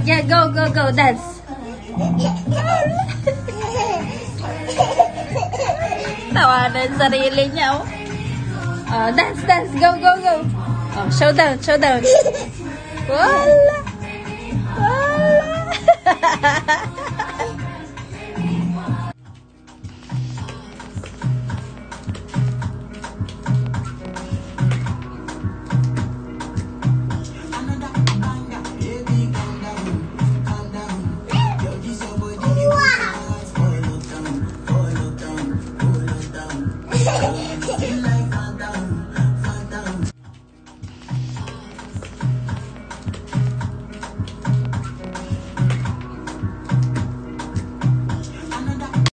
Yeah, go, go, go. Dance. Tawanan sarili niya, oh. Dance, dance. Go, go, go. Oh, showdown, showdown. Wala. Wala.